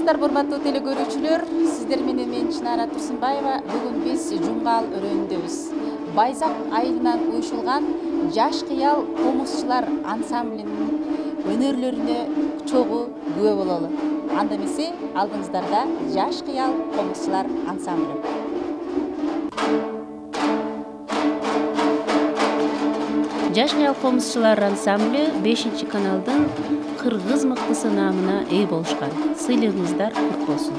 Саламатсыздарбы, урматтуу теле көрүүчүлөр. Сиздер менен мен Чынара Турсунбаева. Бүгүн биз Жумгал өрөөнүндөбүз. Байзак айылынан уюшулган Жаш кыял комузчулар ансамблинин өнөрлөрүнө чогуу күбө бололу. Анда эмесе алдыңыздарда Жаш кыял комузчулар ансамбли. Жаш кыял комузчулар ансамбли 5-каналдын кыргыз мыктысы наамына ээ болушкан. Сыйлыгыңыздар кут болсун.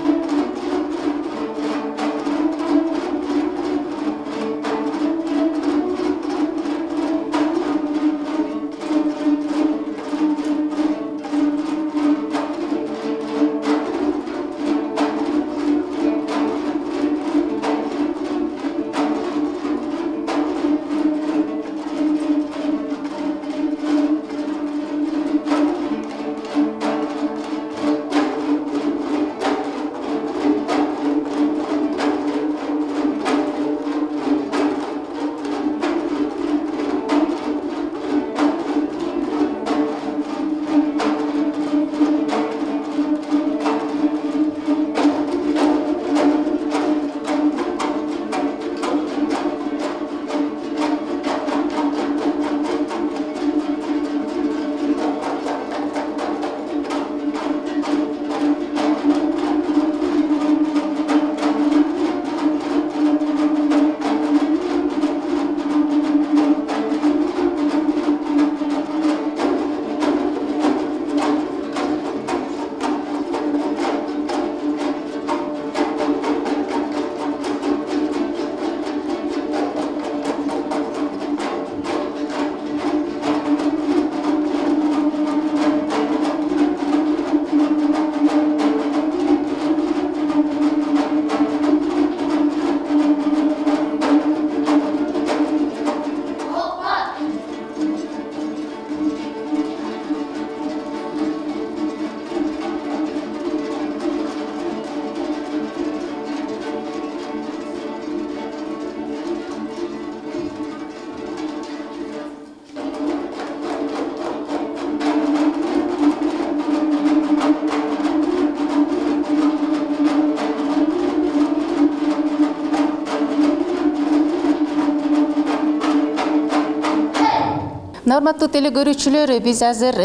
Урматтуу теле көрүүчүлөр, биз азыр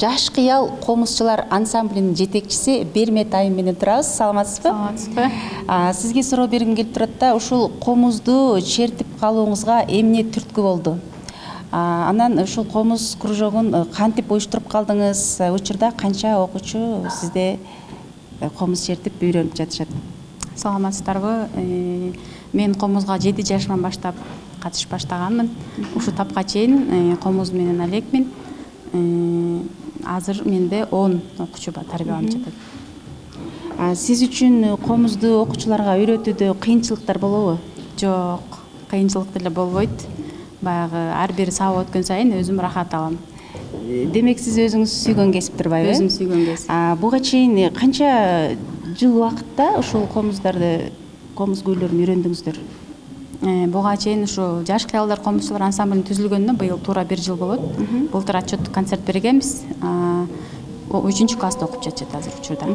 Жаш кыял комузчулар ансамблинин жетекчиси Бермет айым менен турабыз. Саламатсызбы? Саламатсызбы. Сизге суроо бергим келип турат да, ушул комузду чертип калууңузга эмне түрткү болду? Анан ушул комуз кружогун кантип уюштуруп калдыңыз? Учурда канча окуучу сизде комуз чертип үйрөнүп жатышат? Саламатсыздарбы. Мен комузга 7 жашыман баштап катышып баштаганмын. Ушу тапка чейин комуз менен элекмин. Азыр менде 10 окуучу бар, тарбияланып жатат. Сиз үчүн комузду окуучуларга үйрөтүүдө кыйынчылыктар болобу? Жок, кыйынчылык деле болбойт. Баягы ар бир сабак өткөн сайын өзүм рахат алам. Демек сиз өзүңүз сүйгөн кесиптирби? Өзүм сүйгөн кесип. Буга чейин канча жыл убакытта ушул комуз күүлөрүн үйрөндүңүздөр? Буга чейин ушу Жаш кыялдар комузчулар ансамблинин түзүлгөнүнө быйыл туура 1 жыл болот. Былтыр отчеттук концерт бергенбиз. 3-класста окуп жатышат азыр учурда.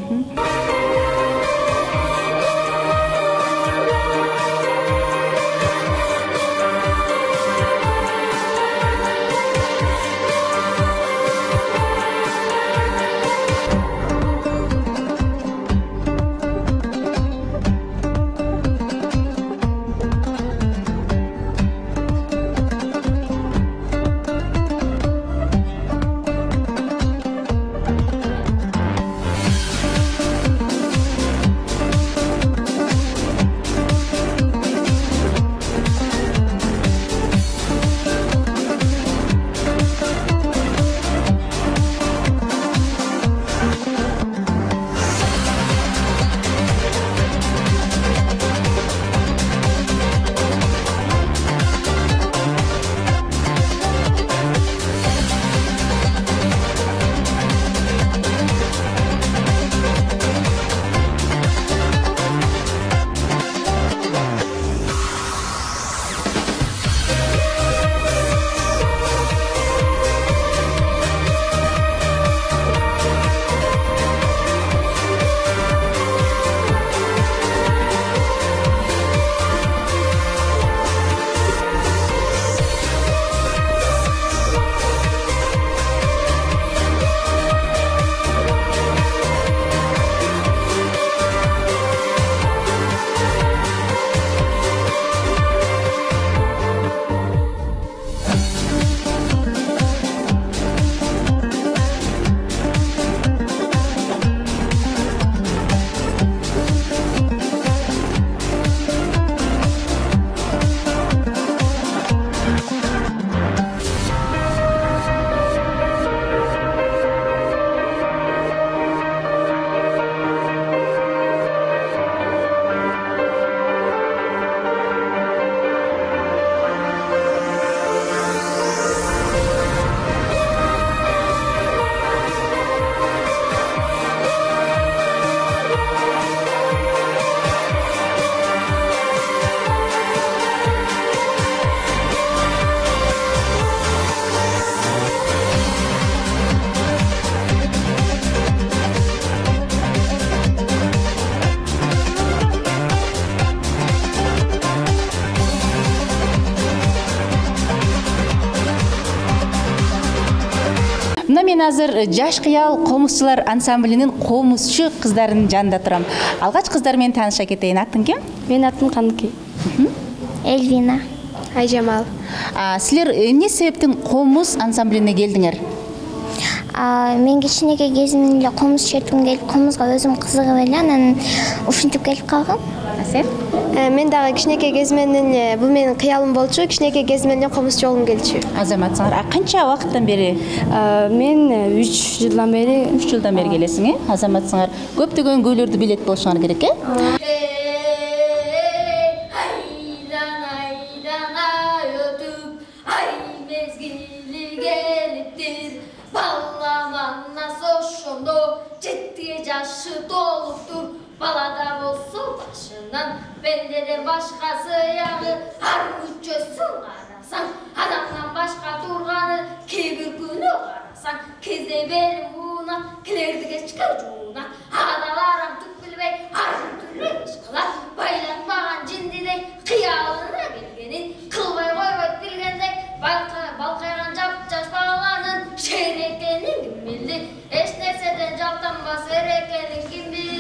Мен азыр Жаш кыял комузчулар ансамблинин комузчу кыздарынын жанында турам. Алгач кыздар менен тааныша кетейин. Атың ким? Менин атым Каныки. Эльвина. Айжамал. Силер эмне себептен комуз ансамблине келдиңер? Мен кичинекей кезимден эле комуз чертким келип, комузга өзүм кызыгып эле, анан ушинтип келип калгам. Сен? Мен дагы кичинекей кезимден эле бул менин кыялым болчу, кичинекей кезимден эле комузчу болгум келчү. Азаматсыңар. Канча убакыттан бери? Мен 3 жылдан бери. 3 жылдан бери келесиң, Азаматсыңар. Көптөгөн көйлөрдү билет болушуңар керек, Yaşı doluptur, balada olsun başından. Bendeden başkası yağı, har uçusun arasan. Adamdan başka durganı, kibir günü arasan. Kizde benim buna, kilerdi geçker cuna. Adalarım tük bilbey, harcım türlü işkılar. Baylatmağın cindidey, kıyalına gelgenin. Kılbay koyboy bilgendey, balkaygan jap-jaş bağlanın. Şerekenin kim bildi, eş nerseden japtanbas erekenin kim bildi.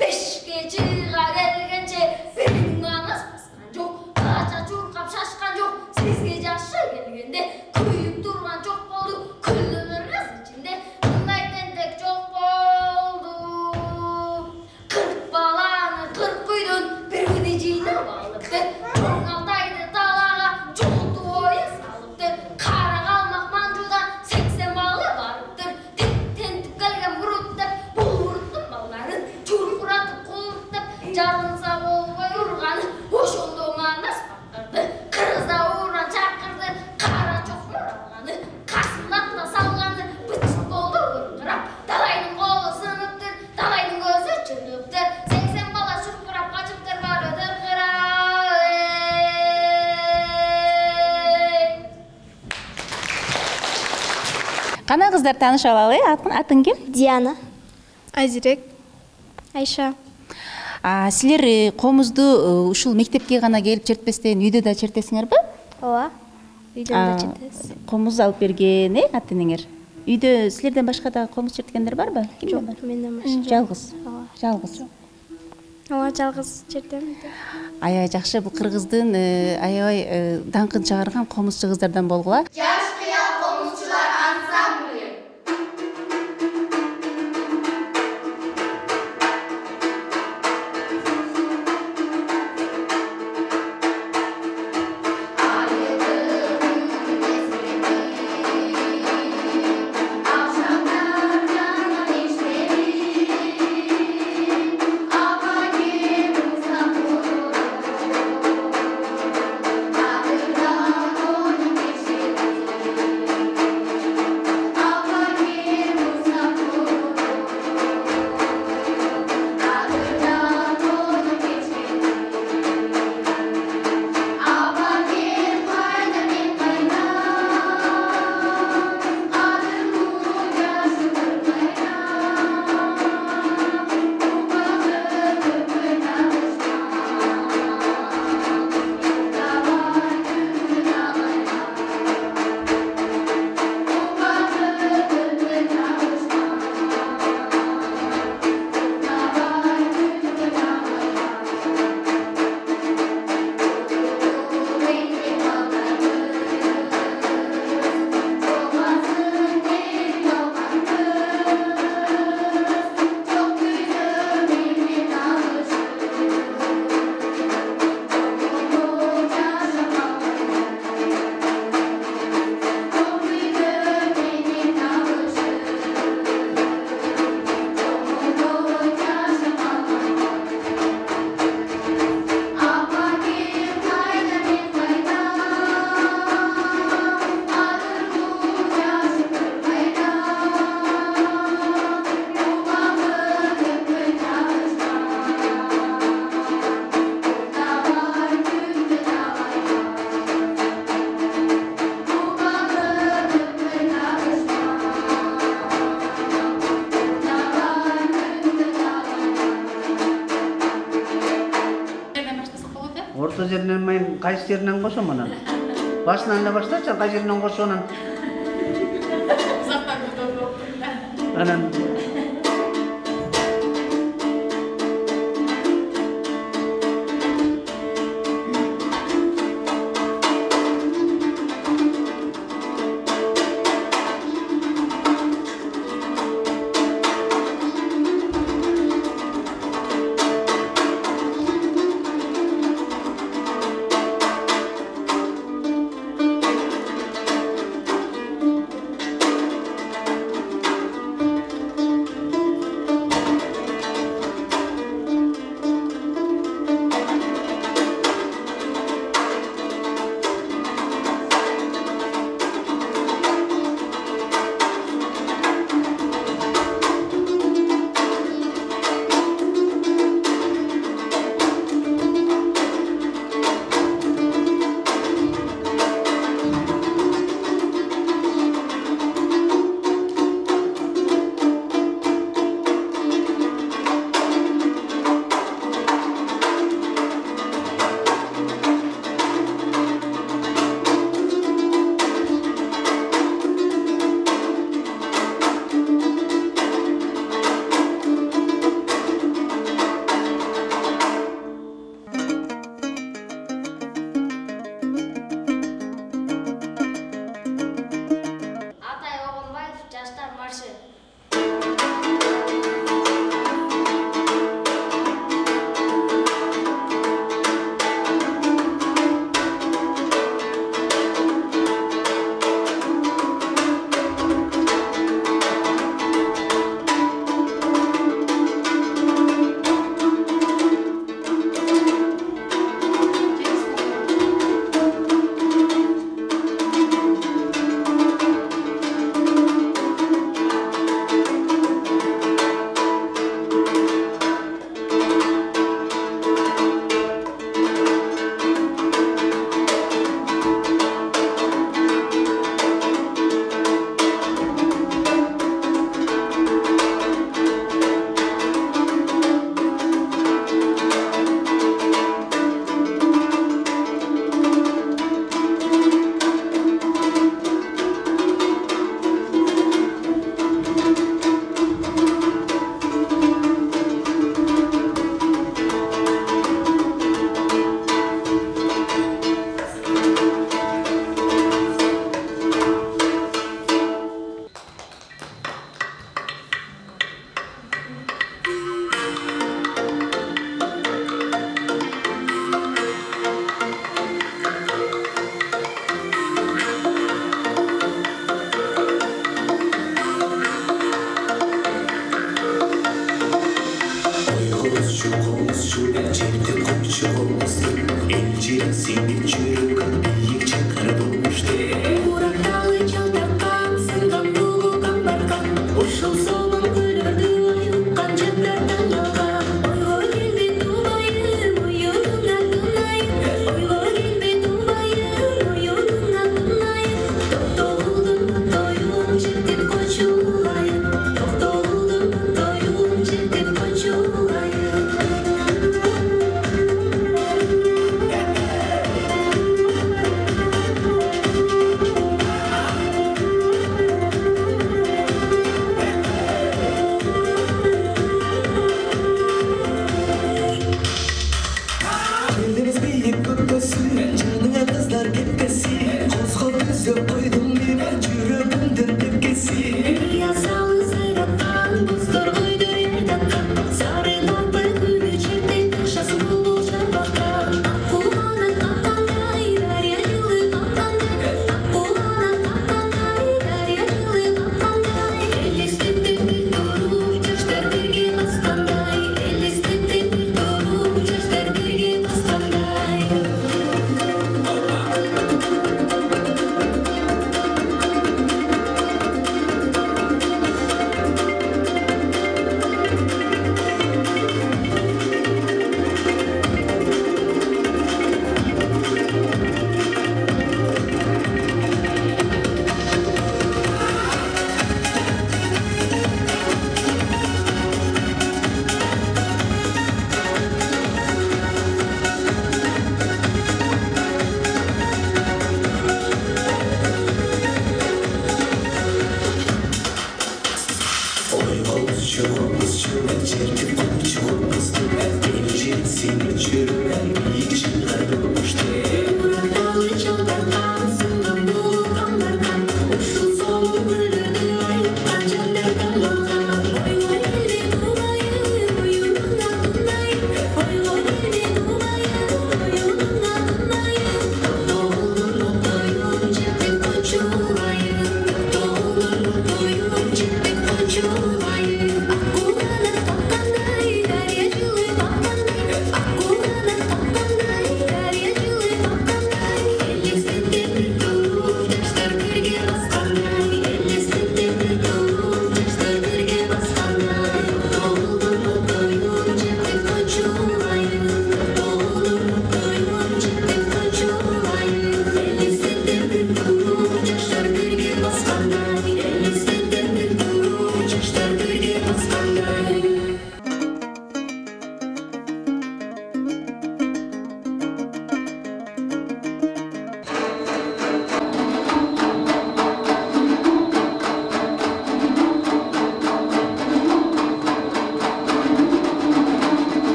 Beşke çığa gelgençe birinin anas baskan жоқ. Kaça çurkap şaşkan жоқ. Sizge jaşı gelgende kuyup durgan çok boldu. Küllüğünüz içinde bunday tentek çok boldu. 40 balanı 40 kuydun bir güne jıynap alıptı. Çoң altaydı talağa çoltu oya salıptı. Kara kalmak mancudan 80 balı varıptır. Tekten tükkelgen vuruttup bu vuruttun balların çurkuratıp kulutup jarınsa bolboy urganı oşondoğuna nas baktırdı. Kırızda uğran çakırdı kara çok muralganı kasındatla salganı bıçık boldu gırgırap. Dalayның kolu sınıptır, dalayның gözü çınıptır. 80 bala şurkurap kaçıptır var ödür kıra. Кана кыздар таанышып алалы, атың ким? Диана. Айзирек. Айша. Силер комузду ушул мектепке гана келип чертпестен үйдө да чертесиңерби? Ооба. Үйдөн да чертебиз. Комуз алып берген, ата-энеңер. Үйдө силерден башка дагы комуз черткендер барбы? Жок, менден башка. Жалгыз. Жалгыз. Ооба, жалгыз чертем. Аябай жакшы, бул кыргыздын аябай даңкын чыгарган комузчу кыздардан болгула. Жаш кыял комузчулар ансамблі. Orta жеринен мен кайсы жеринен кошом анан? Башынан эле баштачы, кай жеринен кошуп анан? Анан Атай Огонбаев, жаштар маршы.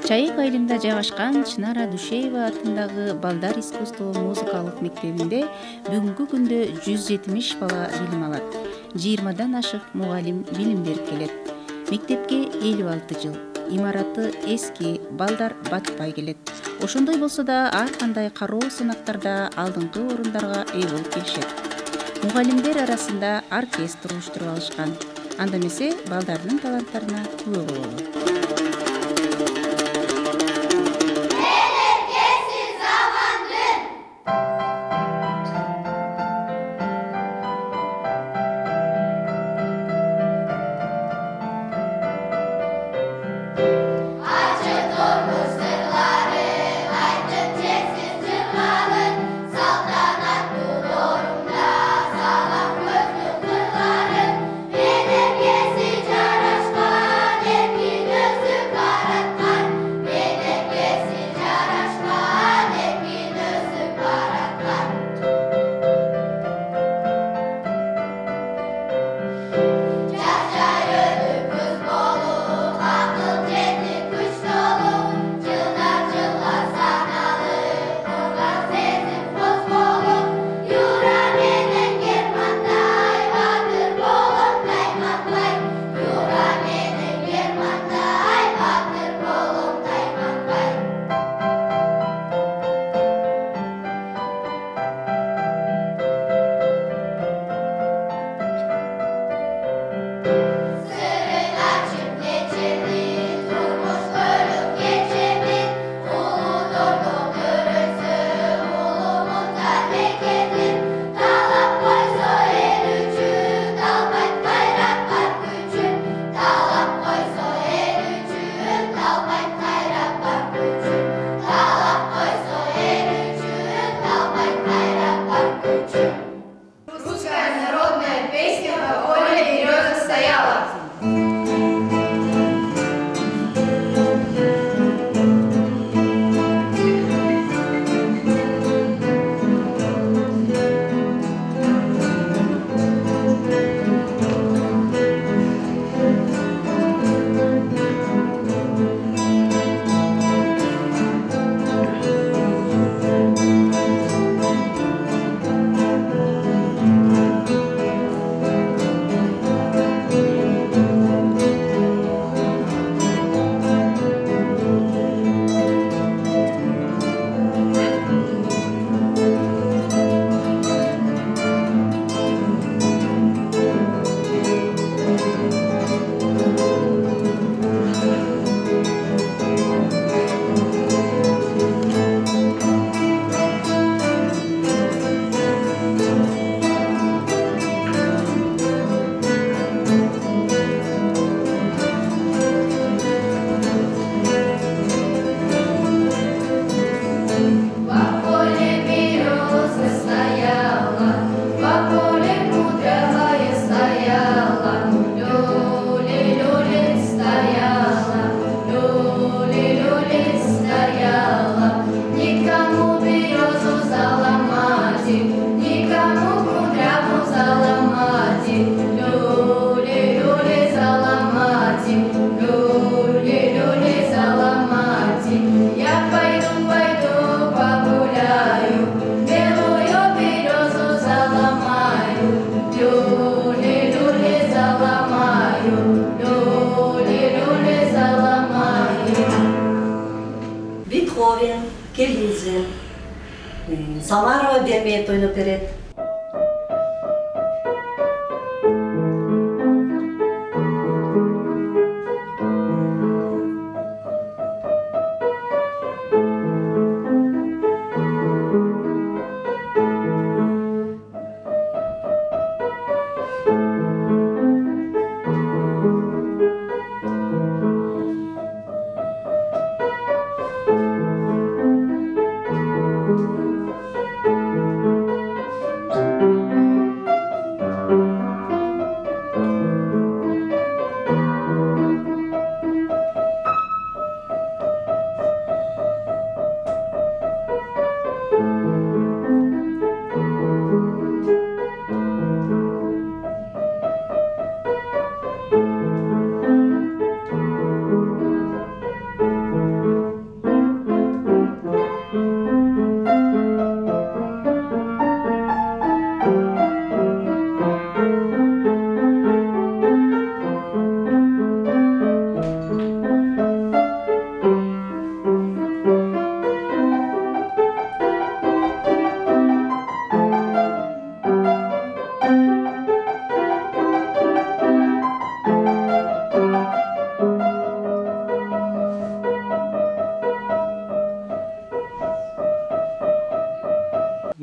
Чайык айылында жайгашкан Чынара Душеева атындагы Балдар искусство музыкалык мектебинде бүгүнкү күндө 170 бала билим алат. 20дан ашык мугалим билим берип келет. Мектепке 56 жыл. Имараты эски, балдар батпай келет. Ошондой болсо да ар кандай кароо сынактарда алдыңкы орундарга ээ болуп келишет. Мугалимдер арасында оркестр уюштуруп алышкан. Анда эмесе балдардын таланттарына күбө бололу. Жарашқан, епки өсіп Самарова Бермейт ойноп берет.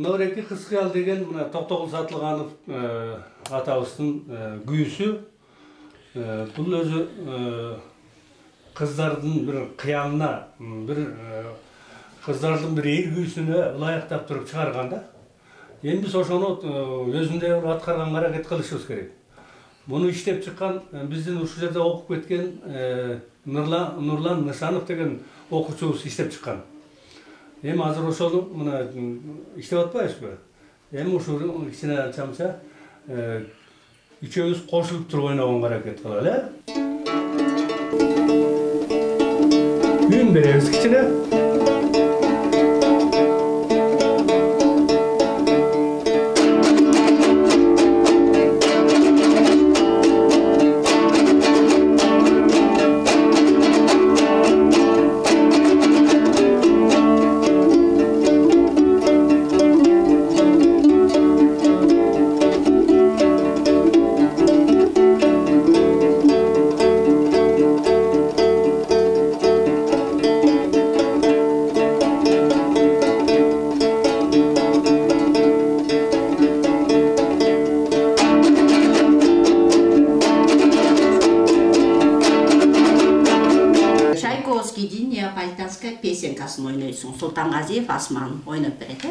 Нореки Кыскыял деген мына Токтогул Сатылганов атабыздын күйүүсү. Бул өзү кыздардын бир кыялына, бир кыздардын бир эл күйүүсүнө ылайыктап туруп чыгарганда, эми биз ошону өзүндөй аткарганга аракет кылышыбыз керек. Муну иштеп чыккан биздин ушул жерде окуп кеткен Нурлан Нышанов деген окуучубуз иштеп чыккан. Эми азыр ошону мына иштеп атпайбызбы? Эми ушул кичине чамча үчөөбүз кошулуп туруп ойногонго аракет кылалы, Үн беребиз кичине. Чайковскийдин неаполитанская песенкасын ойнойсуң. Султангазиев Асман ойноп берет.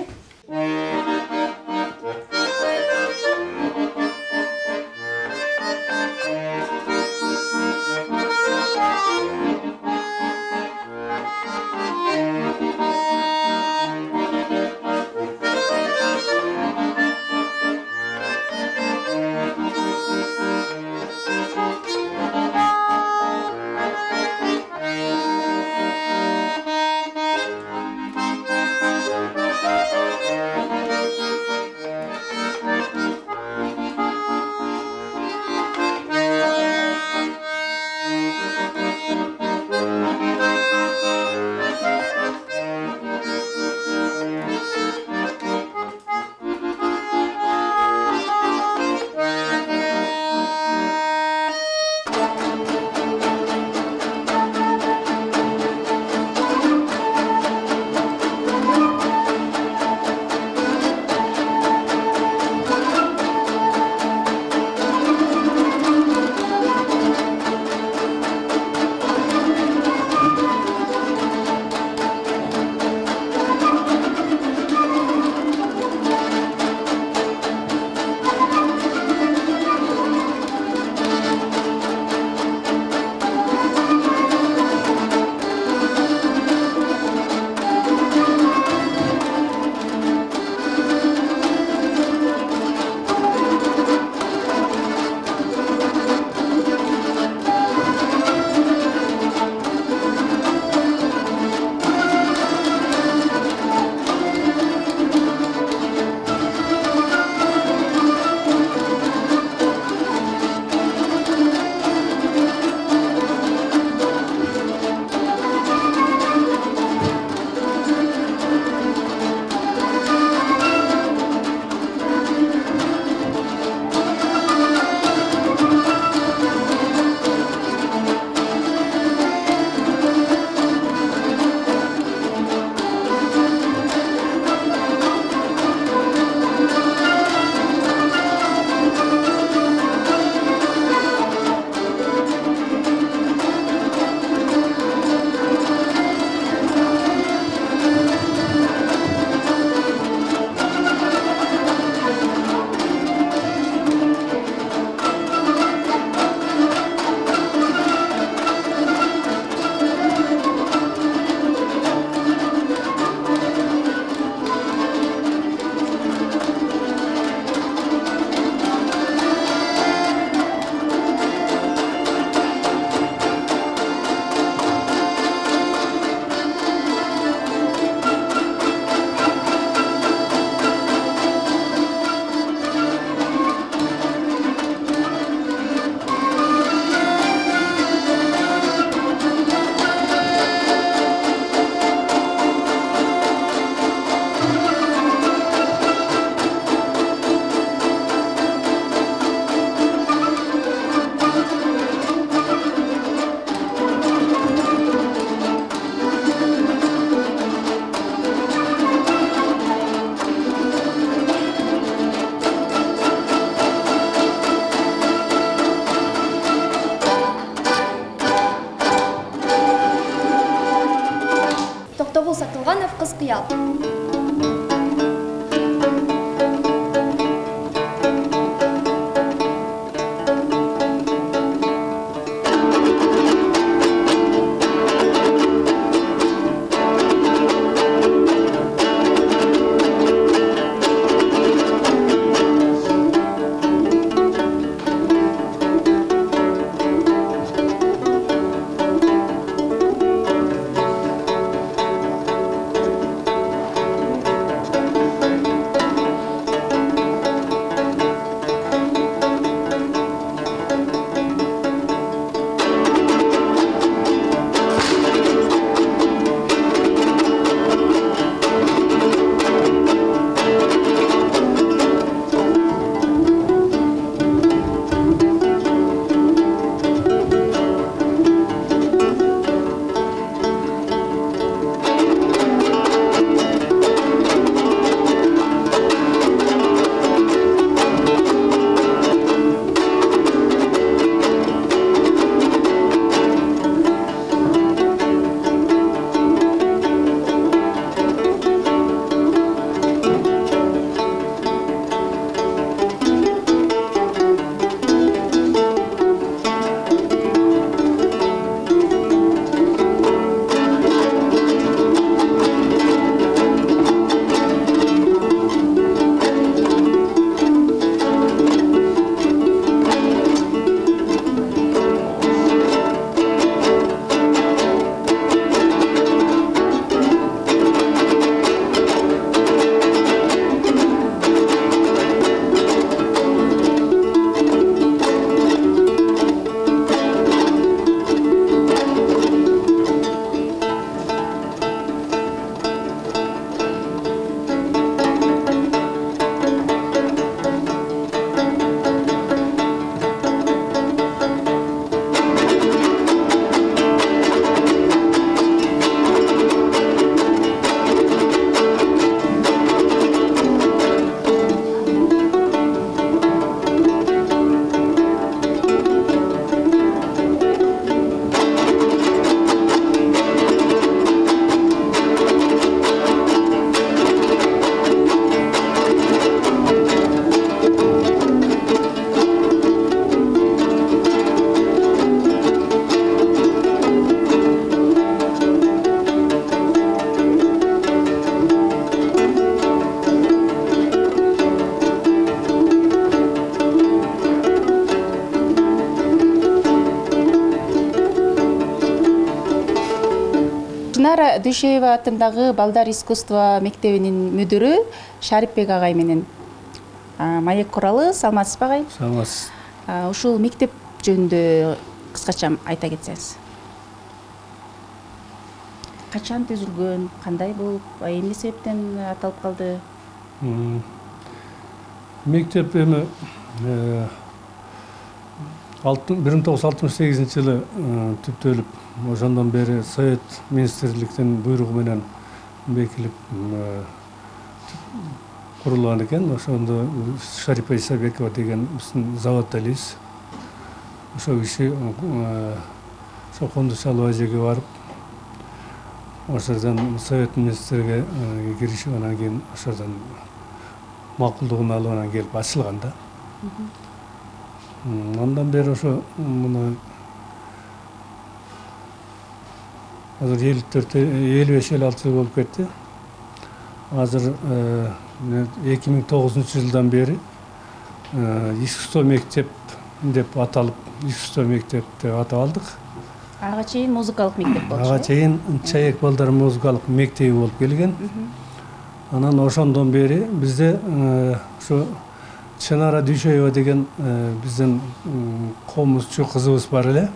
Курбанов кыз кыял. Чынара Дүйшеева атындагы Балдар искусство мектебинин мүдүрү Шарипбек агай менен маек куралы. Саламатсызбы агай? Саламатсыз. Ушул мектеп жөнүндө кыскача айта кетсеңиз. Качан түзүлгөн, кандай болуп, эмне себептен аталып калды? Мектеп эми 1968 жылы түптөлүп, ошондон бери Совет министрликтин буйругу менен бекилип курулган экен. Ошондо Шарипа Исабекова деген биздин заводдалибиз. Ошол киши ошо Кондуз алып ажеге барып, ошордон Совет министрге киришип, анан кийин ошордон макулдугун алып анан келип ачылган да. Андан бери ошо мына азыр 54-56 жыл болуп кетти. Азыр 2009 жылдан бери искусство мектеп деп аталып, искусство мектеп деп атап алдык. Ага чейин музыкалык мектеп болчу. Ага чейин Чаек балдар музыкалык мектеби болуп келген. Анан ошондон бери бизде ошо Чынара Дүйшеева деген биздин комузчу кызыбыз бар эле.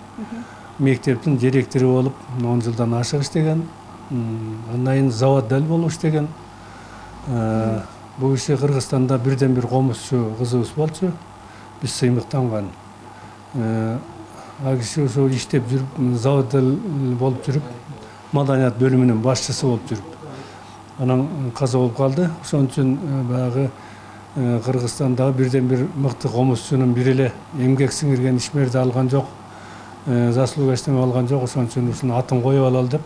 Мектептин директору болуп 10 жылдан ашык иштеген. Андан кийин заводдал болуп иштеген. Бул киши Кыргызстанда бирден бир комузчу кызыбыз болчу. Биз сыймыктанган. А киши ошо иштеп жүрүп, заводдал болуп жүрүп, маданият бөлүмүнүн башчысы болуп жүрүп, анан каза болуп калды. Ошон үчүн баягы Кыргызстандагы бирден бир мыкты комузчунун бири эле эмгек сиңирген ишмерди алган жок, заслуга эчтеме алган жок. Ошон үчүн ушунун атын коюп алалы деп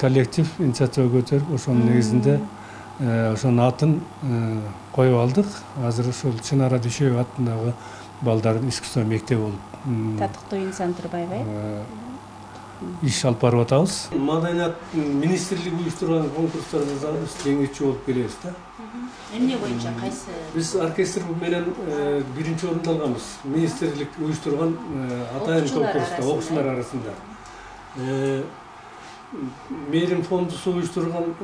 коллектив инициатива көтөрүп ошонун негизинде ошонун атын коюп алдык. Азыр ошол Чынара Дүйшөева атындагы балдардын искусство мектеби болуп Татыктуу инсан Турбаева иш алып барып атабыз. Маданият министрлиги уюштурган конкурстарда дагы биз жеңүүчү болуп келебиз да. Эмне боюнча кайсы? Биз оркестр менен биринчи орунду алганбыз. Министрлик уюштурган атайын конкурста окуучулар арасында. Мээрим фондусу уюштурган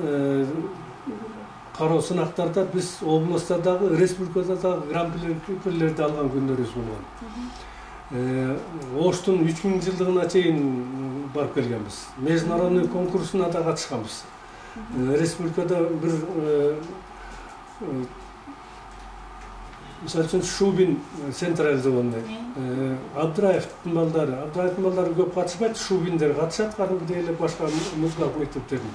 кароо сынактарда биз областтардагы, республикадагы гран-прилерди алган күндөрүбүз болгон. Оштун 3000 жылдыгына чейин барып келгенбиз. Международный конкурсуна да катышканбыз. Республикада бир мисалы үчүн Шубин централизованный, Абдраевдин балдары көп катышпайт, Шубиндер катышат, кадимки эле башка музыкалык мектептердин.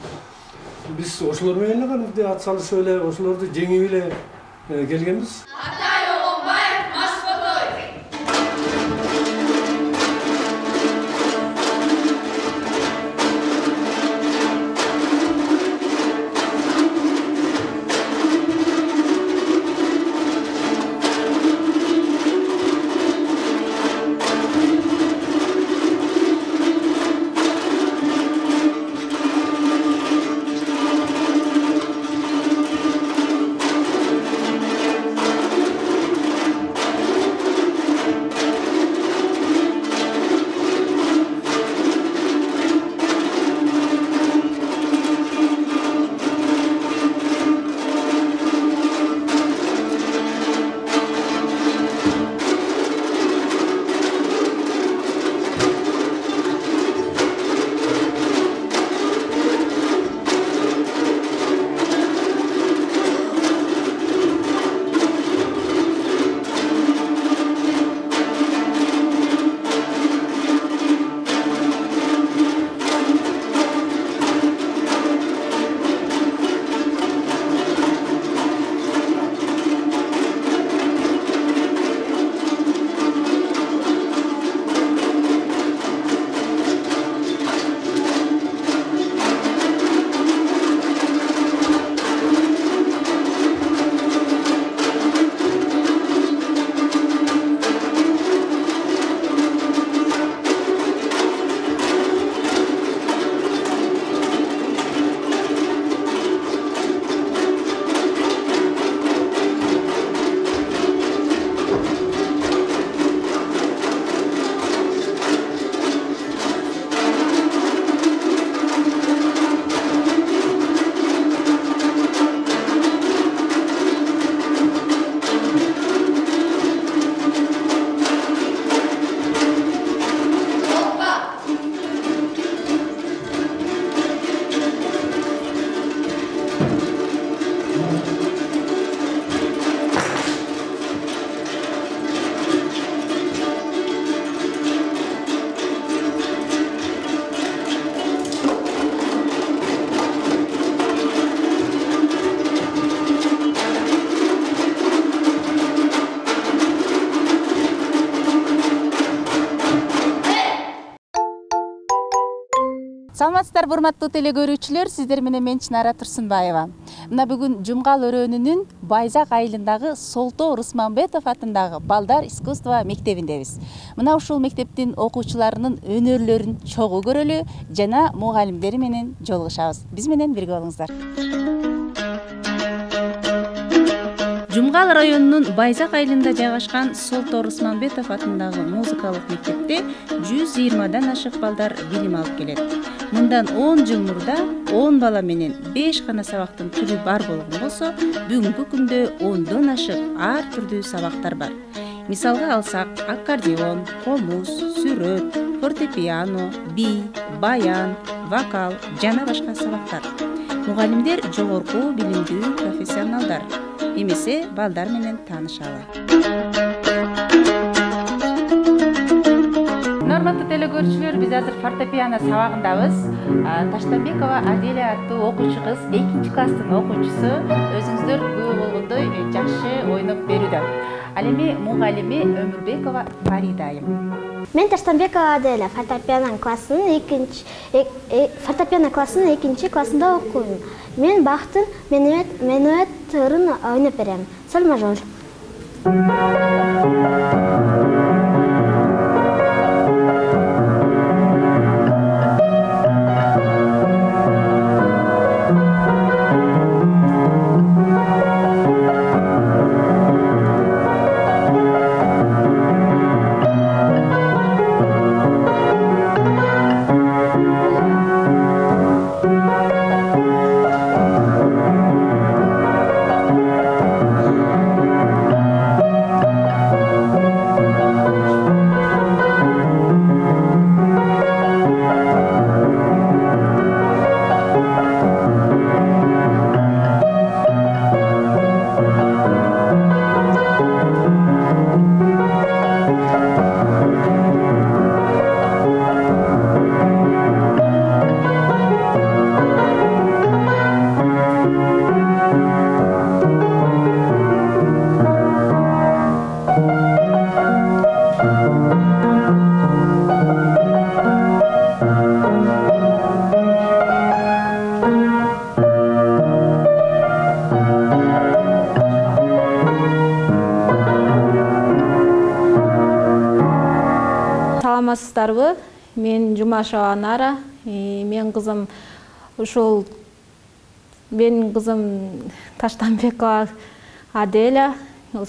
Биз ошолор менен кадимки ат салышып эле, ошолорду жеңип эле келгенбиз. Саламатсыздар, урматтуу теле көрүүчүлөр, сиздер менен мен Чынара Турсунбаева. Мына бүгүн Жумгал өрөөнүнүн Байзак айылындагы Солтоо Русманбетов атындагы Балдар искусство мектебиндебиз. Мына ушул мектептин окуучуларынын өнөрлөрүн чогуу көрөлү жана мугалимдери менен жолугушабыз. Биз менен бирге болуңуздар. Жумгал районунун Байзак айылында жайгашкан Солтоо Русманбетов атындагы музыкалык мектепте 120дан ашык балдар билим алып келет. Мындан 10 жыл мурда 10 бала менен 5 гана сабактын түрү бар болгон болсо, бүгүнкү күндө 10дон ашык ар түрдүү сабактар бар. Мисалга алсак, аккордеон, комуз, сүрөт, фортепиано, би, баян, вокал жана башка сабактар. Мугалимдер жогорку билимдүү профессионалдар. Эмесе балдар менен таанышалы. Урматтуу теле көрүүчүлөр, биз азыр фортепиано сабагындабыз. Таштанбекова Аделя аттуу окуучу кыз, 2 класстын окуучусу, өзүңүздөр күбө болгондой жакшы ойноп берүүдө. Ал эми мугалими Өмүрбекова Фарида айым. Мен Таштанбекова Аделя, фортепиано классының 2 классында оқимын. Мен Бахтың менуэт түрін ойнап беремін. Соль мажор. Саламатсыздарбы? Мен Жумашева Анара. Мен кызым Таштанбекова Аделя.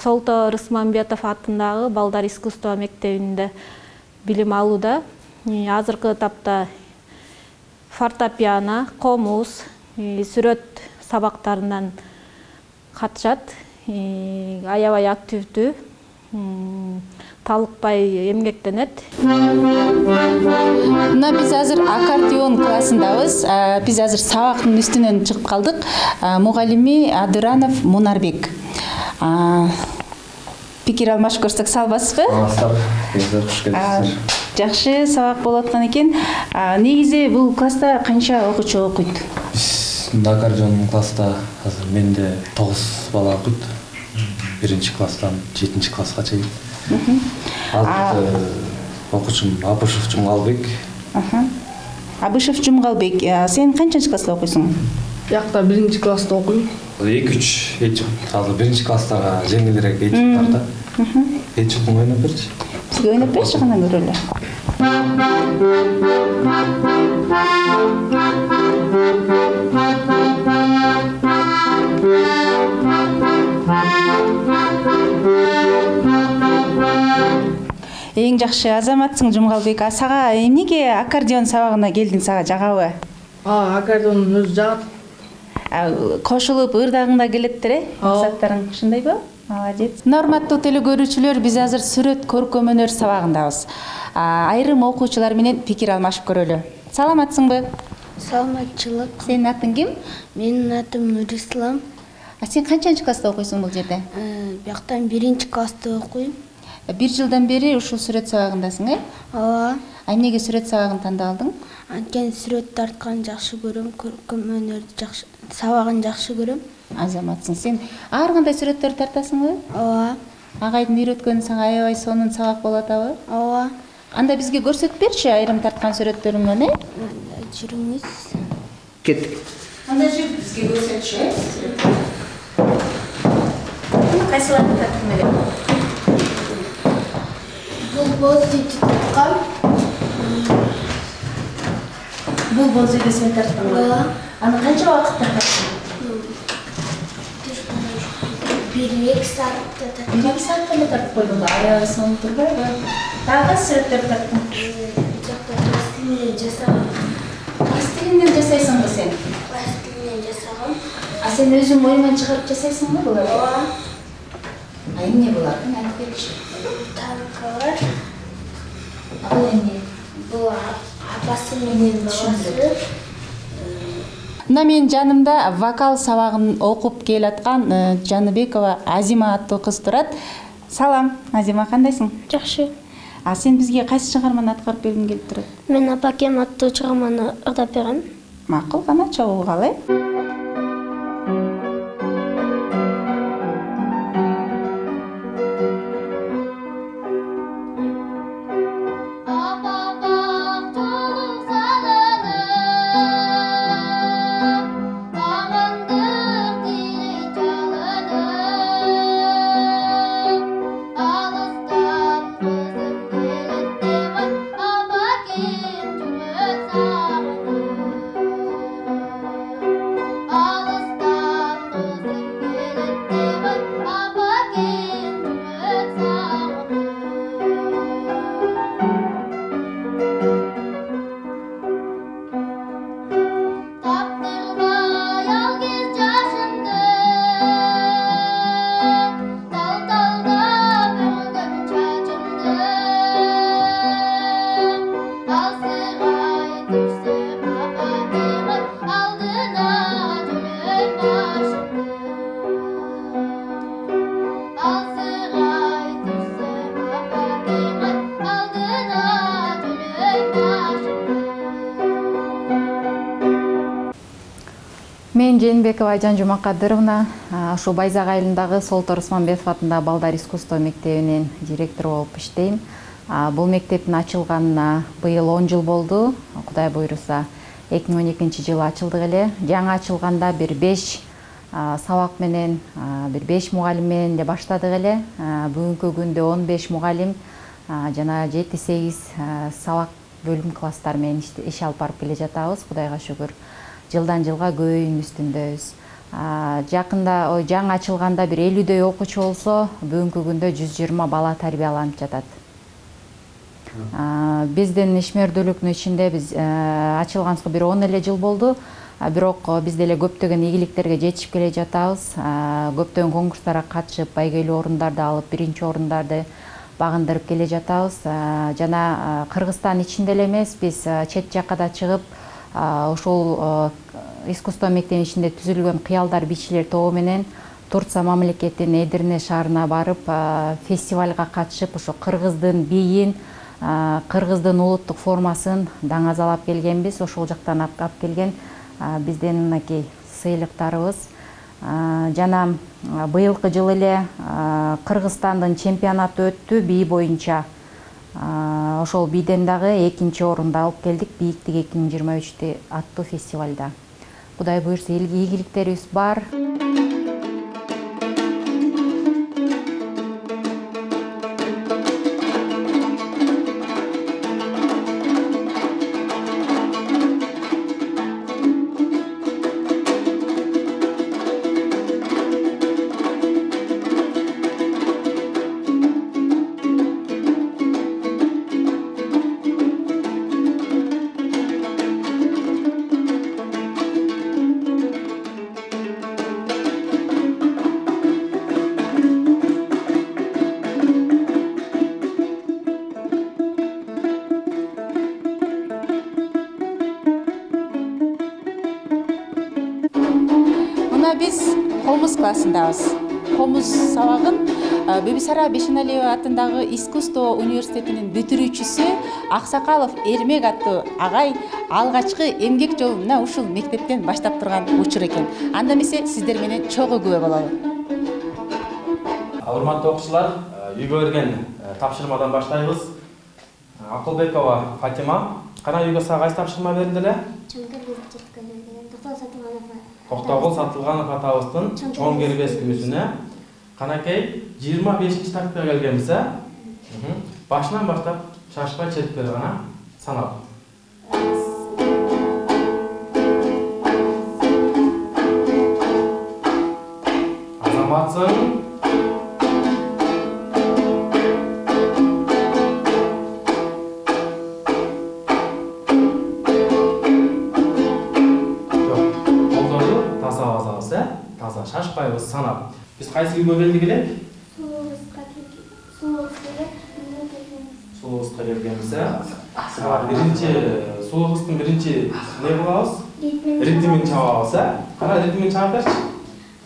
Солто Рысманбетов атындагы балдар искусство мектебинде билим алууда. Азыркы тапта фортепиано, комуз, сүрөт сабактарынан катышат. Аябай активдүү. Талыкпай эмгектенет. Мына биз азыр аккордеон классындабыз. Биз азыр сабактын үстүнөн чыгып калдык. Мугалими Адыранов Мунарбек. Пикир алмашып көрсөк салбасызбы? Жакшы сабак болуп аткан экен. Негизи бул класста канча окуучу окуйт? Биз аккордеон класста азыр менде 9 бала окуйт. 1-класстан 7-класска чейин. Азыр окуучум Абышев Жумгалбек. Абышев Жумгалбек. Сен канчанчы класста окуйсуң? Бияқта 1-класста окуйм. 2-3 этюд. Азыр 1-класстарга жеңилирээк этюдтарда. Этюдтун ойноп берчи. Сизге ойноп берчи, кана көрөлү. Эң жакшы азаматсың Жумгалбек. Сага эмнеге аккордеон сабагына келдиң, сага жагабы? Аккордеон өзү жагат. Кошулуп ырдагыңда келеттир, максаттарың ушундайбы? Молодец. Норматтуу теле көрүүчүлөр, биз азыр сүрөт көркөм өнөр сабагындабыз. Айрым окуучулар менен пикир алмашып көрөлү. Саламатсыңбы? Саламатчылык. Сенин атың ким? Менин атым Нурислам. Сен канчанчы класста окуйсуң бул жерде? Бияктан 1-класста окуйм. 1 жылдан бери ушул сүрөт сабагындасың, Ооба. Эмнеге сүрөт сабагын тандалдың? Анткени сүрөт тарткан жакшы көрөм, көркөм өнөрдү жакшы, сабагын жакшы көрөм. Азаматсың. Сен ар кандай сүрөттөр тартасыңбы? Ооба. Агайдын үйрөткөнүн сага аябай сонун сабак болуп атабы? Ооба. Анда бизге көрсөтүп берчи айрым тарткан сүрөттөрүңдү, Жүрүңүз. Кеттик. Анда жүрүп бизге көрсөтчү, Кайсыларды тарттың эле? Бул боз үйдү тарткан. Бул боз үйдү сен тарттың ба? Аны канча убакыт тарттың? 1-2 саатта тарттым. 1-2 саатта эле тартып койдуң, аябай сонун турбайбы? Дагы кайсы сүрөттөр тарттың? Жакта пластилинден жасагам. Пластилинден жасайсыңбы сен? Пластилинден жасагам. Сен өзүң оюңан чыгарып жасайсыңбы буларды? Ооба. Эмне булардын? Айтып берчи. Танкалар. Бул эмне? Бул апасы менен баласы. Мына менин жанымда вокал сабагын окуп келаткан Жаныбекова Азима аттуу кыз турат. Салам, Азима, кандайсың? Жакшы. Сен бизге кайсы чыгарманы аткарып бергиң келип турат? Мен апакем аттуу чыгарманы ырдап берем. Макул, кана чогулгалы. Мен Жээнбекова Айжан Жумакадыровна, ошо Байзак айылындагы Солтор Усманбетов атындагы балдар искусство мектебинин директору болуп иштейм. Бул мектептин ачылганына быйыл 10 жыл болду. Кудай буйруса 2012-жылы ачылдык эле. Жаңы ачылганда бир 5 сабак менен, бир 5 мугалим менен эле баштадык эле. Бүгүнкү күндө 15 мугалим жана 7-8 сабак бөлүм класстар менен иш алып барып келе жатабыз. Кудайга шүгүр. Жылдан жылга көбөйүүнүн үстүндөбүз. Жакында жаңы ачылганда бир 50дөй окуучу болсо, бүгүнкү күндө 120 бала тарбияланып жатат. Биздин ишмердүүлүктүн ичинде биз ачылганыбызга бир 10 эле жыл болду. Бирок биз деле көптөгөн ийгиликтерге жетишип келе жатабыз. Көптөгөн конкурстарга катышып, байгелүү орундарды алып, биринчи орундарды багындырып келе жатабыз. Жана Кыргызстан ичинде эле эмес, биз чет жакка да чыгып, ошол искусство мектебинин ичинде түзүлгөн кыялдар бичилер тобу менен Турция мамлекетинин Эдирне шаарына барып, фестивалга катышып, ошо кыргыздын бийин, кыргыздын улуттук формасын даңазалап келгенбиз. Ошол жактан алып келген биздин мынакей сыйлыктарыбыз. Жана быйылкы жылы эле Кыргызстандын чемпионаты өттү бий боюнча. Ошол бийден дагы 2-нчи орунду алып келдик Бийиктик 2023 аттуу фестивалда. Кудай буйрса ийгиликтерибиз бар. Биз комуз классындабыз. Комуз сабагын Бебисара Бешеналиева атындагы искусство университетинин бүтүрүүчүсү Аксакалов Эрмек аттуу агай алгачкы эмгек жолун мына ушул мектептен баштап турган учур экен. Анда эмесе сиздер менен чогуу күбө бололу. Урматтуу окуучулар, үйгө берген тапшырмадан баштайбыз. Акылбекова Фатима, кана үйгө сага кайсы тапшырма берилди эле? Токтогул Сатылганов атабыздын чоң кербес күнүсүнө канакей 25-чи тактыга келгенбиз. Башынан баштап шашпай чертпей гана санап. Азаматсың. Таза шашпайбыз санап. Биз кайсы үйгө келдик элек? Сулугузга келгенбиз. Сулугуздун биринчи не кылабыз? Ритмин чабабыз, Кана ритмин чабып берчи.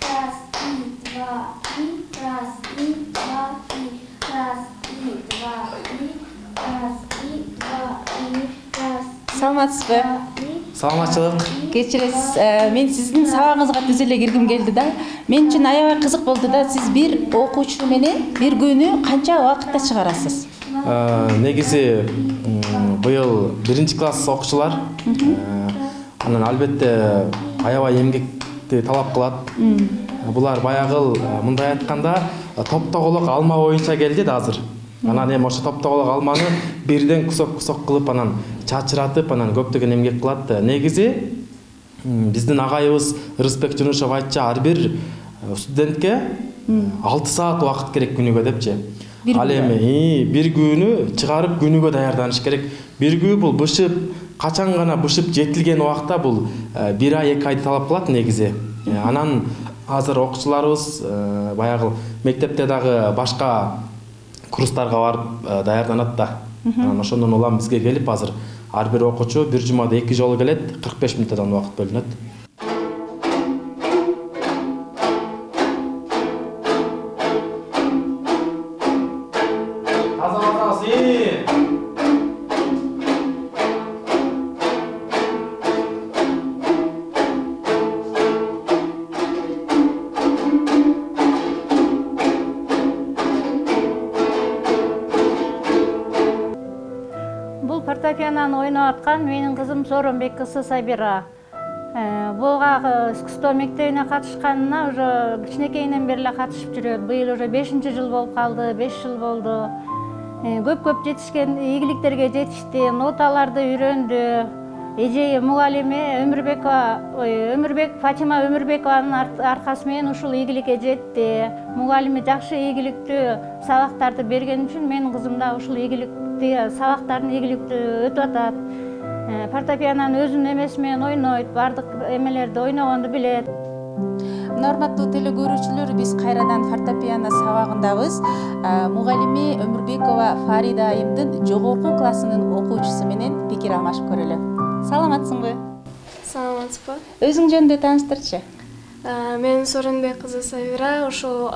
Раз, два, три, раз, два, три, раз, два, три, раз, два, три, раз. Саламатсызбы? Саламатчылык. Кечиресиз, мен сиздин сабагыңызга түз эле киргим келди да. Мен үчүн аябай кызык болду да. Сиз бир окуучу менен бир күнү канча убакытта чыгарасыз? Негизи быйыл 1-класс окуучулар. Анан албетте аябай эмгекти талап кылат. Булар баягы мындай айтканда топтогулук алма боюнча келди да азыр. Анан эми ошо топтогулук алманы бирден кусок кылып анан чачыратып, анан көптөгөн эмгек кылат. Негизи биздин агайыбыз Рысбек Жунушев айтчы, ар бир студентке 6 саат убакыт керек күнүгө депчи. Ал эми бир күнү чыгарып күнүгө даярданыш керек. Бир күн бул бышып, качан гана бышып жетилген убакта бул 1 ай 2 айды талап кылат негизи. Анан азыр окуучуларыбыз баягы мектепте дагы башка курстарга барып даярданат да. Анан ошондон улам бизге келип азыр ар бир окуучу бир жумада 2 жолу келет, 45 мүнөттөн убакыт бөлүнөт. фортепианону ойноп аткан менин кызым Сооронбек кызы Сабира. Буга искусство мектебине катышканына уже кичинекейинен бери эле катышып жүрөт. Быйыл уже 5-жыл болуп калды, 5 жыл болду. Көп жетишкен ийгиликтерге жетишти, ноталарды үйрөндү. Эже мугалими Өмүрбек Фатима Өмүрбекованын аркасы менен ушул ийгиликке жетти. Мугалими жакшы ийгиликтүү сабактарды берген үчүн менин кызым да ушул ийгиликти сабактарын ийгиликтүү өтүп атат. Фортепианонун өзүнүн эмеси менен ойнойт, бардык эмелерди ойногонду билет. Урматтуу теле көрүүчүлөр, биз кайрадан фортепиано сабагындабыз. Мугалими Өмүрбекова Фарида айымдын жогорку классынын окуучусу менен пикир алмашып көрөлү. Саламатсыңбы? Саламатсызбы? Өзүң жөнүндө тааныштырчы. Мен Сооронбек кызы Сабира, ошол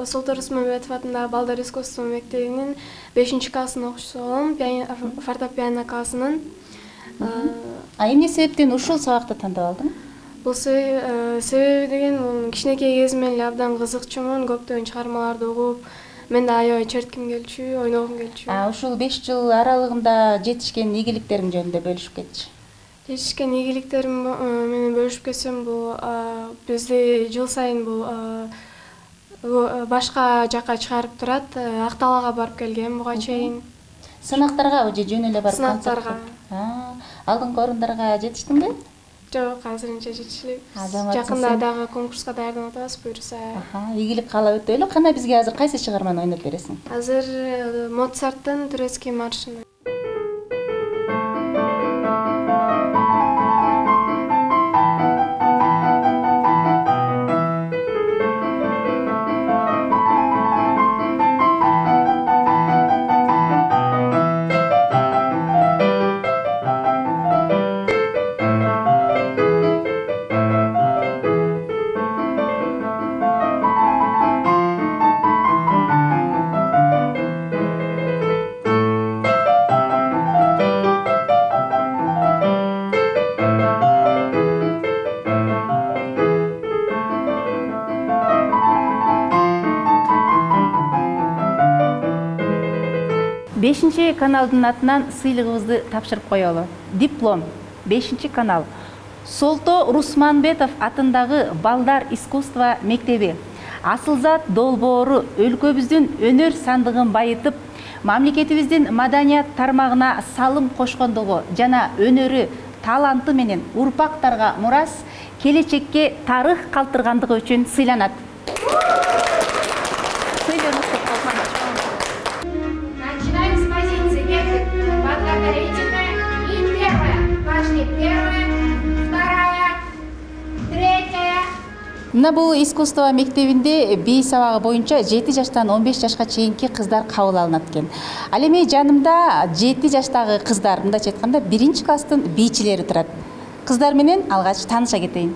Солтор Усманбетов атындагы Балдар искусство мектебинин 5-классын окуучусу болом, фортепиано классынын. Эмне себептен ушул сабакты тандап алдың? Бул себеби деген кичинекей кезимден эле абдан кызыкчумун, көптөгөн чыгармаларды угуп, мен да аябай чертким келчү, ойногум келчү. Ушул 5 жыл аралыгында жетишкен ийгиликтериң жөнүндө бөлүшүп кетчи. Жетишкен ийгиликтерим менен бөлүшүп кетсем, бул бизди жыл сайын бул башка жакка чыгарып турат. Акталага барып келгем буга чейин. Сынактарга же жөн эле барып? Сынактарга. Алдыңкы орундарга жетиштиңби? Жок, азырынча жетишилик. Жакында дагы конкурска даярданып атабыз, буюрса. Ийгилик каалап өтөлү. Кана бизге азыр кайсы чыгарманы ойноп бересиң? Азыр Моцарттын Турецкий маршын. Бешинчи каналдын атынан сыйлыгыбызды тапшырып коелу. Диплом 5 канал. Солто Русманбетов атындагы Балдар искусство мектеби. Асылзат долбоору өлкөбүздүн өнөр сандыгын байытып, мамлекетибиздин маданият тармагына салым кошкондугу жана өнөрү, таланты менен урпактарга мурас, келечекке тарых калтыргандыгы үчүн сыйланат. Мына бул искусство мектебинде бий сабагы боюнча 7 жаштан 15 жашка чейинки кыздар кабыл алынат экен. Ал эми жанымда 7 жаштагы кыздар, мындайча айтканда 1-класстын бийчилери турат. Кыздар менен алгач тааныша кетейин.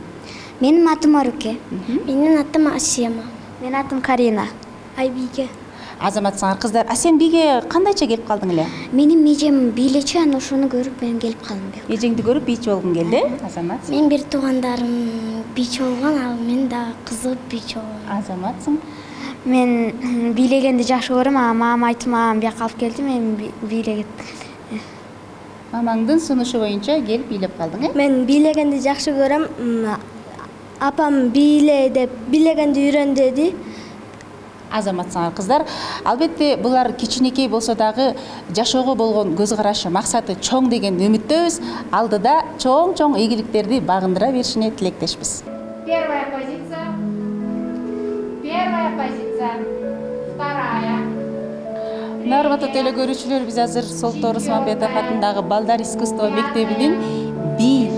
Менин атым Аруке. Менин атым Асема. Менин атым Карина. Айбиге. Азаматсыңар кыздар. А сен бийге кандайча келип калдың эле? Менин мижем бийлечи, аны ошону көрүп мен келип калдым. Эжеңди көрүп бийчи болгуң келди? Азамат. Мен бир туугандарым бийчи болгон, ал мен да кызыгып бийчи болгом. Азаматсың. Мен бийлегенди жакшы көрөм, мамам айтты, мамам бияка алып келди, мен бийлегет. Мамаңдын сунушу боюнча келип бийлеп калдың, э? Мен бийлегенди жакшы көрөм. Апам бийле деп бийлегенди үйрөн деди. Азаматсыңар кыздар. Албетте булар кичинекей болсо дагы жашоого болгон көз карашы, максаты чоң деген үмүттөбүз. Алдыда чоң ийгиликтерди багындыра беришине тилектешпиз. Первая позиция. Вторая. Урматтуу теле көрүүчүлөр, биз азыр Солтор Усманбетов атындагы Балдар искусство мектебинин бий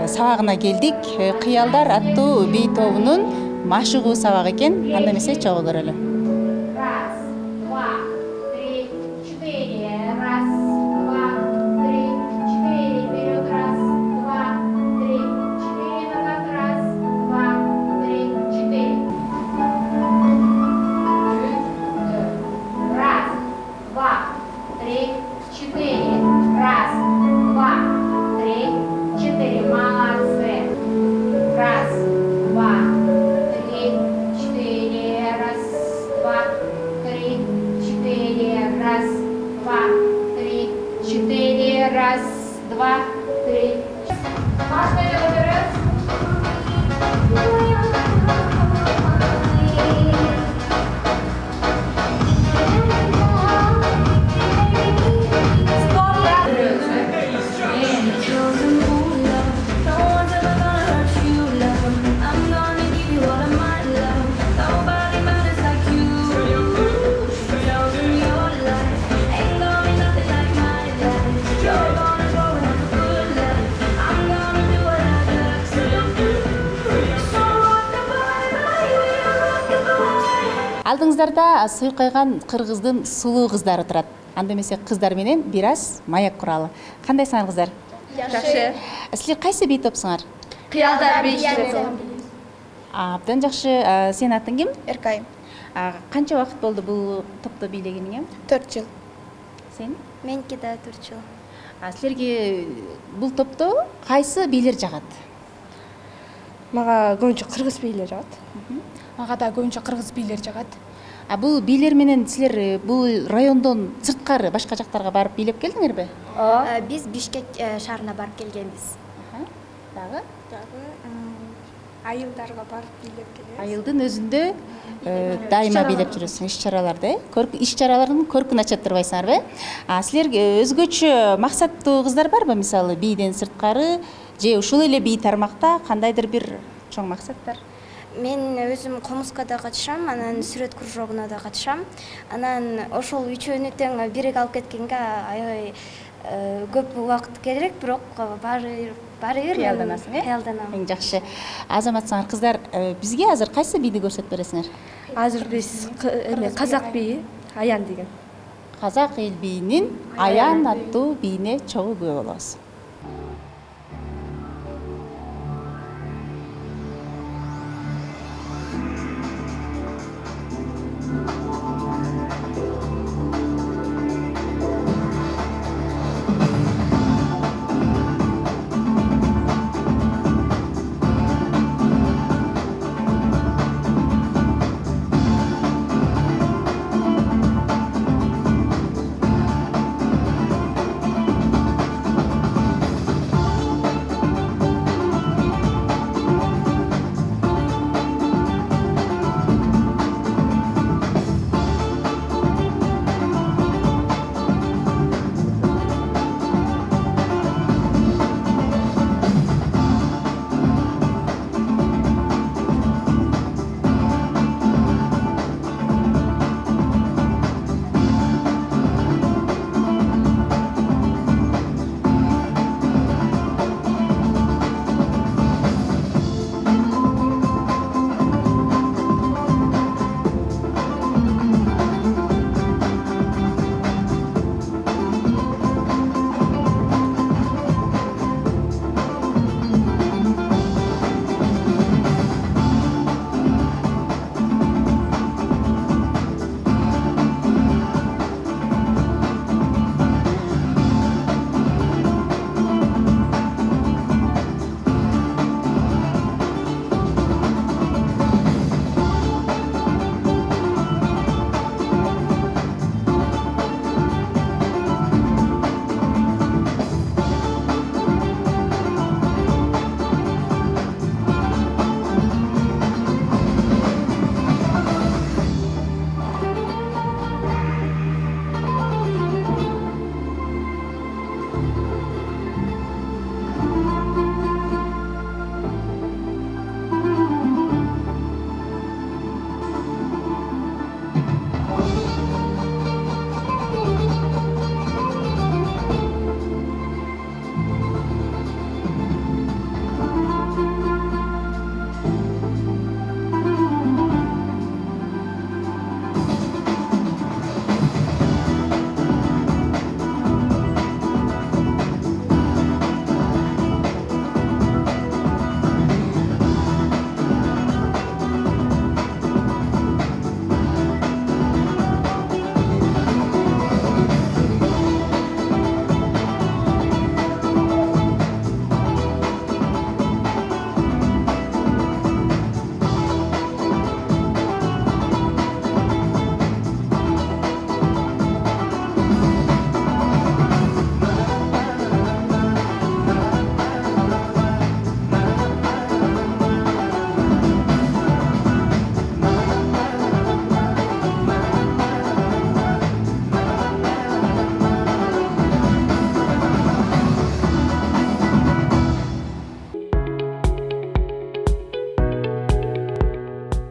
сабагына келдик. Кыялдар аттуу бий тобунун машыгуу сабагы экен. Анда эмесе чогуу көрөлү. Раз, два, три, четыре. Раз, два, три, четыре. Вперед. Раз, два, три, четыре. Назад. Раз, два, три, четыре. Раз, два, три, четыре. Раз, два, три, четыре. Молодцы. Раз, два, три, четыре. Раз, Раз, два, три. Машина вперед. Алдыңыздарда сойкайган кыргыздын сулуу кыздары турат. Анда эмесе кыздар менен бир аз маяк куралы. Кандайсыңар кыздар? Жакшы. Силер кайсы бий топсуңар? Кыялдар бейчиси. Абдан жакшы. Сенин атың ким? Эркай. Канча убакыт болду бул топто бийлегениңе? 4 жыл. Сен? Меники да 4 жыл. Силерге бул топто кайсы бийлер жагат? Мага көбүнчө кыргыз бийлери жагат. Мага да көбүнчө кыргыз бийлер жагат. Бул бийлер менен силер бул райондон сырткары башка жактарга барып бийлеп келдиңерби? Биз Бишкек шаарына барып келгенбиз. Дагы? Айылдарга барып бийлеп келебиз. Айылдын өзүндө дайыма бийлеп жүрөсүң иш-чараларды, иш-чаралардын көркүн ачат турбайсыңарбы? Силерге өзгөчө максаттуу кыздар барбы? Мисалы, бийден сырткары же ушул эле бий тармакта кандайдыр бир чоң максаттар? Мен өзүм комускада катышам, анан сүрөт кружогуна да катышам. Анан ошол үчөөнү тең бирге алып кеткенге аябай көп убакыт керек, бирок баары бир кыялданасың, кыялданам. Эң жакшы. Азаматсыңар кыздар, бизге азыр кайсы бийди көрсөтүп бересиңер? Азыр биз казак бийи, аян деген. Казак эл бийинин аян аттуу бийине чогуу күбө болобуз.